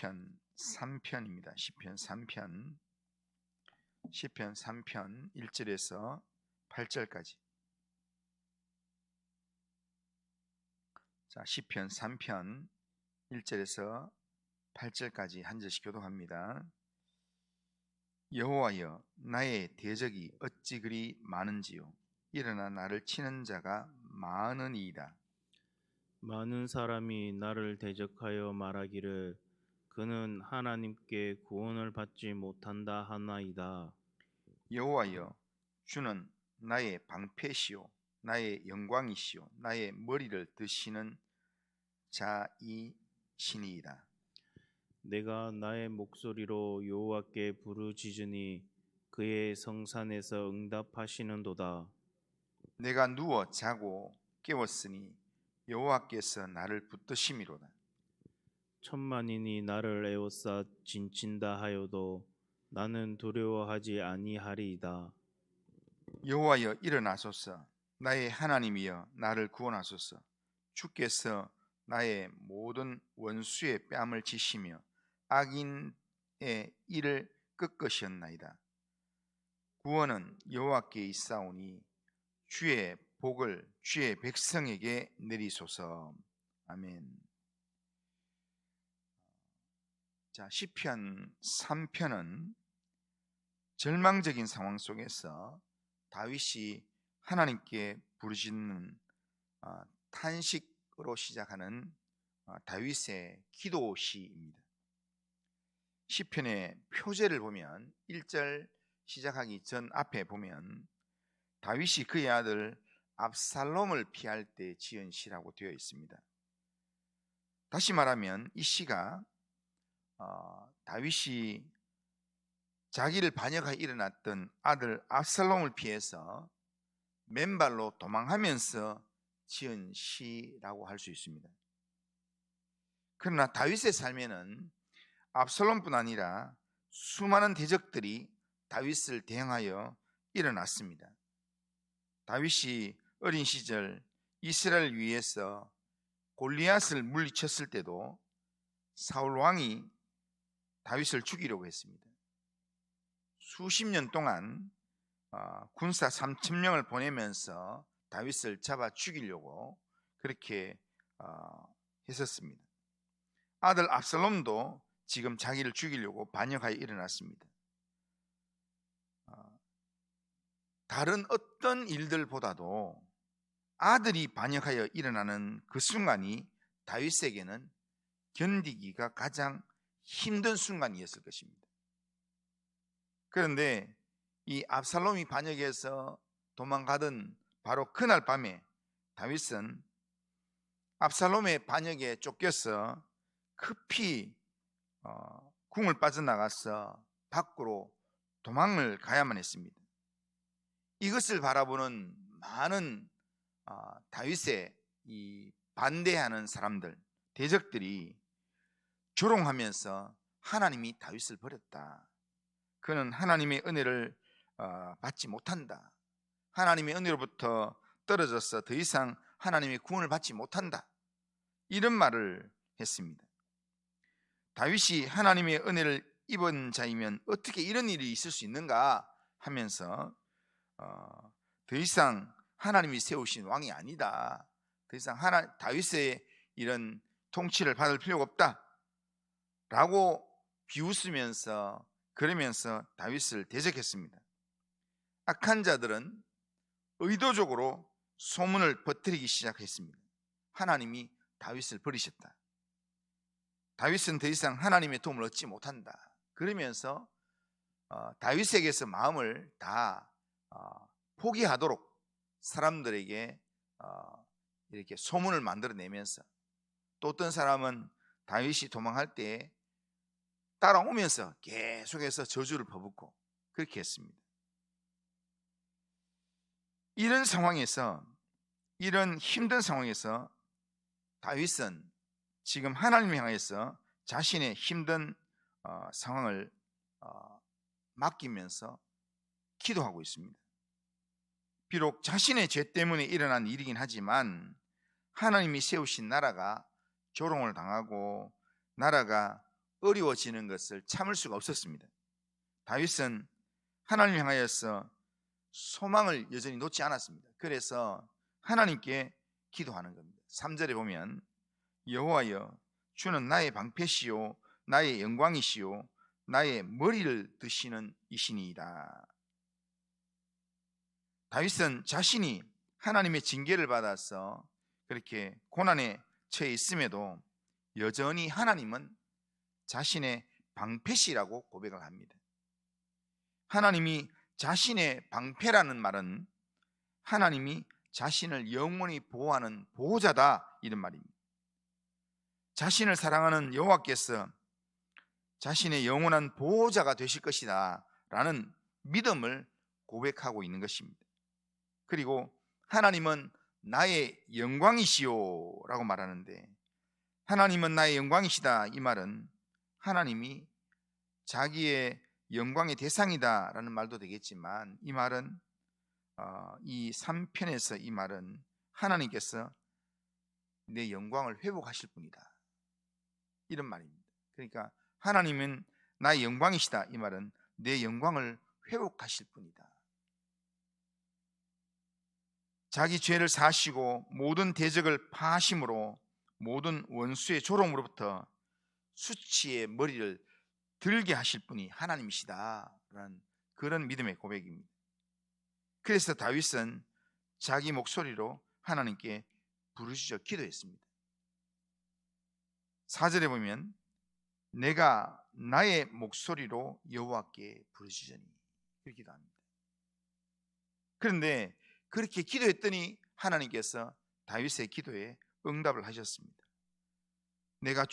시편 3편입니다. 시편 3편 1절에서 8절까지. 자, 시편 3편 1절에서 8절까지 한 절씩 교독합니다. 여호와여, 나의 대적이 어찌 그리 많은지요. 일어나 나를 치는 자가 많으니이다. 많은 사람이 나를 대적하여 말하기를 그는 하나님께 구원을 받지 못한다 하나이다. 여호와여, 주는 나의 방패시요 나의 영광이시요 나의 머리를 드시는 자이시니이다. 내가 나의 목소리로 여호와께 부르짖으니 그의 성산에서 응답하시는도다. 내가 누워 자고 깨웠으니 여호와께서 나를 붙드심이로다. 천만인이 나를 에워싸 진친다 하여도 나는 두려워하지 아니하리이다. 여호와여, 일어나소서. 나의 하나님이여, 나를 구원하소서. 주께서 나의 모든 원수의 뺨을 치시며 악인의 이를 꺾으셨나이다. 구원은 여호와께 있사오니 주의 복을 주의 백성에게 내리소서. 아멘. 자, 시편 3편은 절망적인 상황 속에서 다윗이 하나님께 부르짖는 탄식으로 시작하는 다윗의 기도시입니다. 시편의 표제를 보면 1절 시작하기 전 앞에 보면 다윗이 그의 아들 압살롬을 피할 때 지은 시라고 되어 있습니다. 다시 말하면 이 시가 다윗이 자기를 반역하여 일어났던 아들 압살롬을 피해서 맨발로 도망하면서 지은 시라고 할 수 있습니다. 그러나 다윗의 삶에는 압살롬뿐 아니라 수많은 대적들이 다윗을 대항하여 일어났습니다. 다윗이 어린 시절 이스라엘을 위해서 골리앗을 물리쳤을 때도 사울 왕이 다윗을 죽이려고 했습니다. 수십 년 동안 군사 3,000명을 보내면서 다윗을 잡아 죽이려고 그렇게 했었습니다. 아들 압살롬도 지금 자기를 죽이려고 반역하여 일어났습니다. 다른 어떤 일들보다도 아들이 반역하여 일어나는 그 순간이 다윗에게는 견디기가 가장 힘든 순간이었을 것입니다. 그런데 이 압살롬이 반역해서 도망가던 바로 그날 밤에 다윗은 압살롬의 반역에 쫓겨서 급히 궁을 빠져나가서 밖으로 도망을 가야만 했습니다. 이것을 바라보는 많은 다윗의 이 반대하는 사람들, 대적들이 조롱하면서 하나님이 다윗을 버렸다. 그는 하나님의 은혜를 받지 못한다. 하나님의 은혜로부터 떨어져서 더 이상 하나님의 구원을 받지 못한다. 이런 말을 했습니다. 다윗이 하나님의 은혜를 입은 자이면 어떻게 이런 일이 있을 수 있는가 하면서 더 이상 하나님이 세우신 왕이 아니다. 더 이상 다윗의 이런 통치를 받을 필요가 없다 라고 비웃으면서 그러면서 다윗을 대적했습니다. 악한 자들은 의도적으로 소문을 퍼뜨리기 시작했습니다. 하나님이 다윗을 버리셨다. 다윗은 더 이상 하나님의 도움을 얻지 못한다. 그러면서 다윗에게서 마음을 다 포기하도록 사람들에게 이렇게 소문을 만들어내면서, 또 어떤 사람은 다윗이 도망할 때 따라오면서 계속해서 저주를 퍼붓고 그렇게 했습니다. 이런 상황에서, 이런 힘든 상황에서 다윗은 지금 하나님을 향해서 자신의 힘든 상황을 맡기면서 기도하고 있습니다. 비록 자신의 죄 때문에 일어난 일이긴 하지만 하나님이 세우신 나라가 조롱을 당하고 나라가 어려워지는 것을 참을 수가 없었습니다. 다윗은 하나님을 향하여서 소망을 여전히 놓지 않았습니다. 그래서 하나님께 기도하는 겁니다. 3절에 보면 여호와여 주는 나의 방패시요 나의 영광이시요 나의 머리를 드시는 이시니이다. 다윗은 자신이 하나님의 징계를 받아서 그렇게 고난에 처해 있음에도 여전히 하나님은 자신의 방패시라고 고백을 합니다. 하나님이 자신의 방패라는 말은 하나님이 자신을 영원히 보호하는 보호자다 이런 말입니다. 자신을 사랑하는 여호와께서 자신의 영원한 보호자가 되실 것이다 라는 믿음을 고백하고 있는 것입니다. 그리고 하나님은 나의 영광이시오 라고 말하는데, 하나님은 나의 영광이시다 이 말은 하나님이 자기의 영광의 대상이다 라는 말도 되겠지만, 이 말은 이 3편에서 이 말은 하나님께서 내 영광을 회복하실 분이다 이런 말입니다. 그러니까 하나님은 나의 영광이시다 이 말은 내 영광을 회복하실 분이다. 자기 죄를 사하시고 모든 대적을 파하심으로 모든 원수의 조롱으로부터 수치의 머리를 들게 하실 분이 하나님이시다라는 그런 믿음의 고백입니다. 그래서 다윗은 자기 목소리로 하나님께 부르짖어 기도했습니다. 4절에 보면 내가 나의 목소리로 여호와께 부르짖으니 그렇게 기도합니다. 그런데 그렇게 기도했더니 하나님께서 다윗의 기도에 응답을 하셨습니다. 내가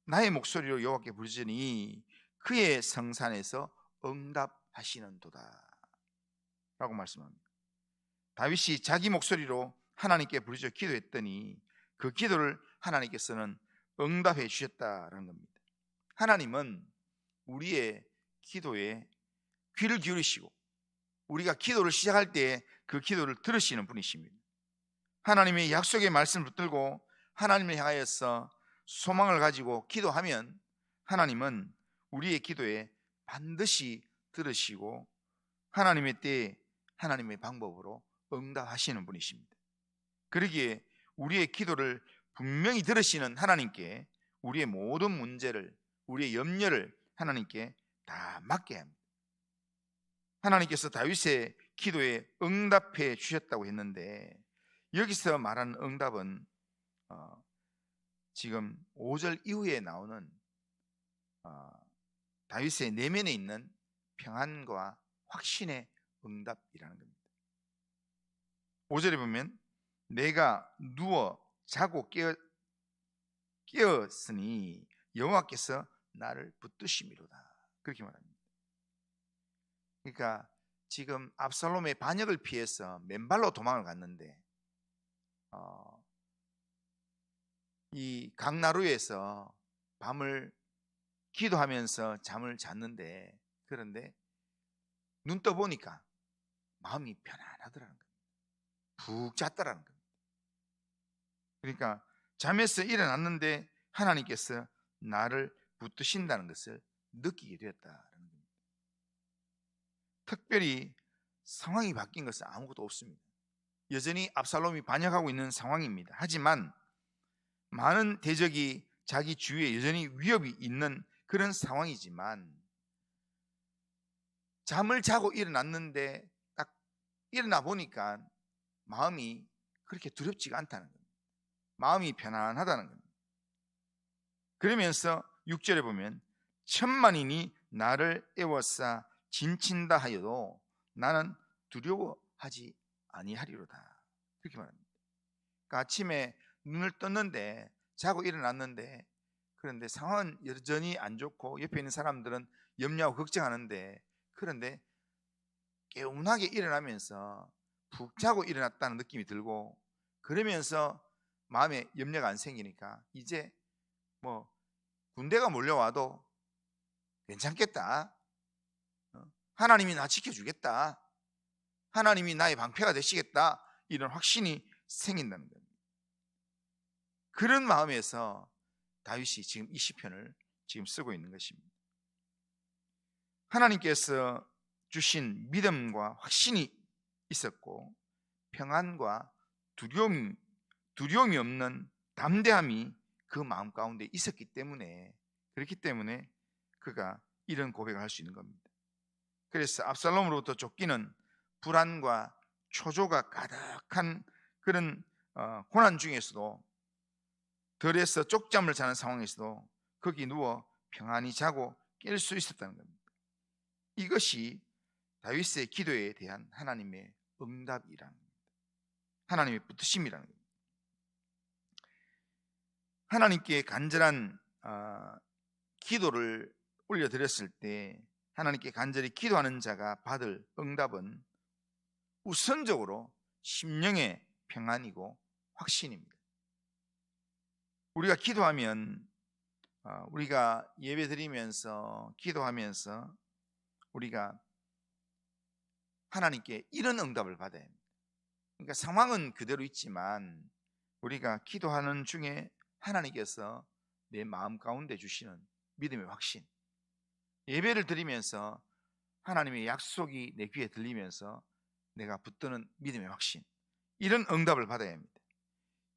나의 목소리로 여호와께 부르짖으니 그의 성산에서 응답하시는도다 라고 말씀합니다. 다윗이 자기 목소리로 하나님께 부르짖어 기도했더니 그 기도를 하나님께서는 응답해 주셨다는 겁니다. 하나님은 우리의 기도에 귀를 기울이시고 우리가 기도를 시작할 때 그 기도를 들으시는 분이십니다. 하나님의 약속의 말씀을 붙들고 하나님을 향하여서 소망을 가지고 기도하면 하나님은 우리의 기도에 반드시 들으시고 하나님의 때에 하나님의 방법으로 응답하시는 분이십니다. 그러기에 우리의 기도를 분명히 들으시는 하나님께 우리의 모든 문제를, 우리의 염려를 하나님께 다 맡겨야 합니다. 하나님께서 다윗의 기도에 응답해 주셨다고 했는데, 여기서 말하는 응답은 지금 5절 이후에 나오는 다윗의 내면에 있는 평안과 확신의 응답이라는 겁니다. 5절에 보면 내가 누워 자고 깨었으니 여호와께서 나를 붙드심이로다 그렇게 말합니다. 그러니까 지금 압살롬의 반역을 피해서 맨발로 도망을 갔는데 이 강나루에서 밤을 기도하면서 잠을 잤는데, 그런데 눈 떠보니까 마음이 편안하더라는 겁니다. 푹 잤더라는 겁니다. 그러니까 잠에서 일어났는데 하나님께서 나를 붙드신다는 것을 느끼게 되었다는 겁니다. 특별히 상황이 바뀐 것은 아무것도 없습니다. 여전히 압살롬이 반역하고 있는 상황입니다. 하지만 많은 대적이 자기 주위에 여전히 위협이 있는 그런 상황이지만 잠을 자고 일어났는데 딱 일어나 보니까 마음이 그렇게 두렵지가 않다는 겁니다. 마음이 편안하다는 겁니다. 그러면서 6절에 보면 천만인이 나를 애워싸 진친다 하여도 나는 두려워하지 아니하리로다 그렇게 말합니다. 그러니까 아침에 눈을 떴는데, 자고 일어났는데, 그런데 상황은 여전히 안 좋고 옆에 있는 사람들은 염려하고 걱정하는데, 그런데 개운하게 일어나면서 푹 자고 일어났다는 느낌이 들고, 그러면서 마음에 염려가 안 생기니까 이제 뭐 군대가 몰려와도 괜찮겠다, 하나님이 나 지켜주겠다, 하나님이 나의 방패가 되시겠다, 이런 확신이 생긴다는 겁니다. 그런 마음에서 다윗이 지금 이 시편을 지금 쓰고 있는 것입니다. 하나님께서 주신 믿음과 확신이 있었고 평안과 두려움이 없는 담대함이 그 마음 가운데 있었기 때문에, 그렇기 때문에 그가 이런 고백을 할 수 있는 겁니다. 그래서 압살롬으로부터 쫓기는 불안과 초조가 가득한 그런 고난 중에서도, 들에서 쪽잠을 자는 상황에서도 거기 누워 평안히 자고 깰 수 있었다는 겁니다. 이것이 다윗의 기도에 대한 하나님의 응답이라는 겁니다. 하나님의 붙드심이라는 겁니다. 하나님께 간절한 기도를 올려드렸을 때 하나님께 간절히 기도하는 자가 받을 응답은 우선적으로 심령의 평안이고 확신입니다. 우리가 기도하면, 우리가 예배 드리면서 기도하면서 우리가 하나님께 이런 응답을 받아야 합니다. 그러니까 상황은 그대로 있지만 우리가 기도하는 중에 하나님께서 내 마음 가운데 주시는 믿음의 확신, 예배를 드리면서 하나님의 약속이 내 귀에 들리면서 내가 붙드는 믿음의 확신, 이런 응답을 받아야 합니다.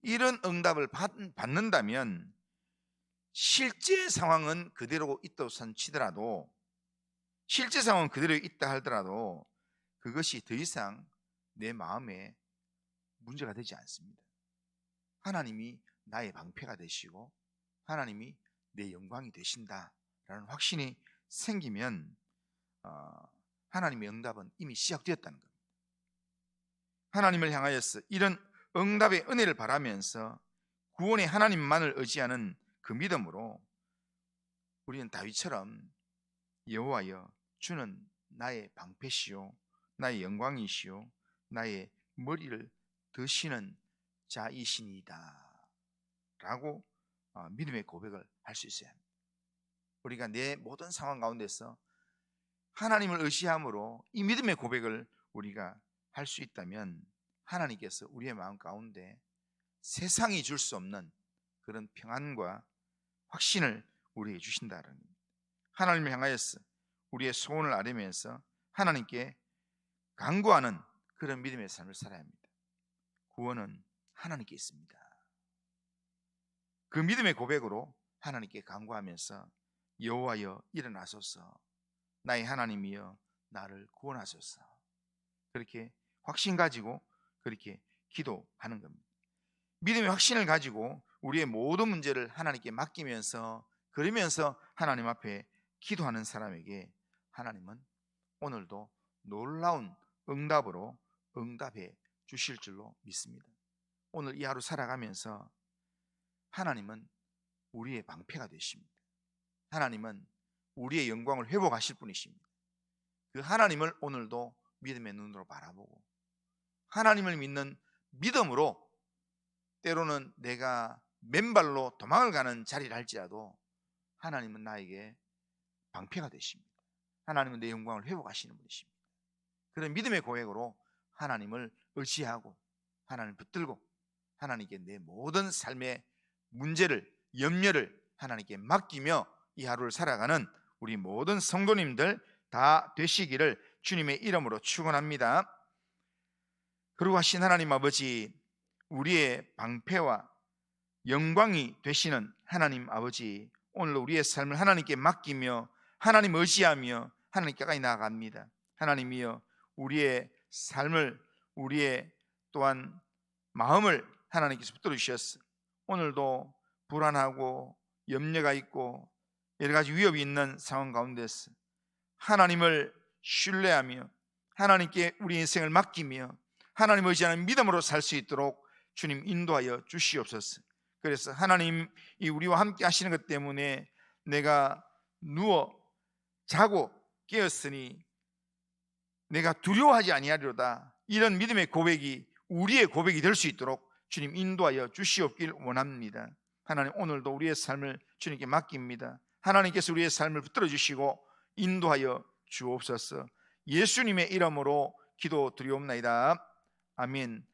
이런 응답을 받는다면 실제 상황은 그대로 있다고 치더라도, 실제 상황은 그대로 있다 하더라도 그것이 더 이상 내 마음에 문제가 되지 않습니다. 하나님이 나의 방패가 되시고 하나님이 내 영광이 되신다라는 확신이 생기면 하나님의 응답은 이미 시작되었다는 겁니다. 하나님을 향하여서 이런 응답의 은혜를 바라면서 구원의 하나님만을 의지하는 그 믿음으로 우리는 다윗처럼 여호와여, 주는 나의 방패시요 나의 영광이시요 나의 머리를 드시는 자이시니이다 라고 믿음의 고백을 할 수 있어야 합니다. 우리가 내 모든 상황 가운데서 하나님을 의지함으로 이 믿음의 고백을 우리가 할 수 있다면 하나님께서 우리의 마음 가운데 세상이 줄 수 없는 그런 평안과 확신을 우리에게 주신다는 겁니다. 하나님을 향하여서 우리의 소원을 아뢰면서 하나님께 간구하는 그런 믿음의 삶을 살아야 합니다. 구원은 하나님께 있습니다. 그 믿음의 고백으로 하나님께 간구하면서 여호와여 일어나소서, 나의 하나님이여 나를 구원하소서, 그렇게 확신 가지고 그렇게 기도하는 겁니다. 믿음의 확신을 가지고 우리의 모든 문제를 하나님께 맡기면서, 그러면서 하나님 앞에 기도하는 사람에게 하나님은 오늘도 놀라운 응답으로 응답해 주실 줄로 믿습니다. 오늘 이 하루 살아가면서 하나님은 우리의 방패가 되십니다. 하나님은 우리의 영광을 회복하실 분이십니다. 그 하나님을 오늘도 믿음의 눈으로 바라보고 하나님을 믿는 믿음으로, 때로는 내가 맨발로 도망을 가는 자리를 할지라도 하나님은 나에게 방패가 되십니다. 하나님은 내 영광을 회복하시는 분이십니다. 그런 믿음의 고백으로 하나님을 의지하고 하나님을 붙들고 하나님께 내 모든 삶의 문제를, 염려를 하나님께 맡기며 이 하루를 살아가는 우리 모든 성도님들 다 되시기를 주님의 이름으로 축원합니다. 그리고 하신 하나님 아버지, 우리의 방패와 영광이 되시는 하나님 아버지, 오늘 우리의 삶을 하나님께 맡기며 하나님 의지하며 하나님께 가까이 나아갑니다. 하나님이여, 우리의 삶을, 우리의 또한 마음을 하나님께서 붙들어 주셨어. 오늘도 불안하고 염려가 있고 여러 가지 위협이 있는 상황 가운데서 하나님을 신뢰하며 하나님께 우리 인생을 맡기며 하나님을 의지하는 믿음으로 살 수 있도록 주님 인도하여 주시옵소서. 그래서 하나님이 우리와 함께 하시는 것 때문에 내가 누워 자고 깨었으니 내가 두려워하지 아니하리로다, 이런 믿음의 고백이 우리의 고백이 될 수 있도록 주님 인도하여 주시옵길 원합니다. 하나님, 오늘도 우리의 삶을 주님께 맡깁니다. 하나님께서 우리의 삶을 붙들어 주시고 인도하여 주옵소서. 예수님의 이름으로 기도드리옵나이다. 아멘.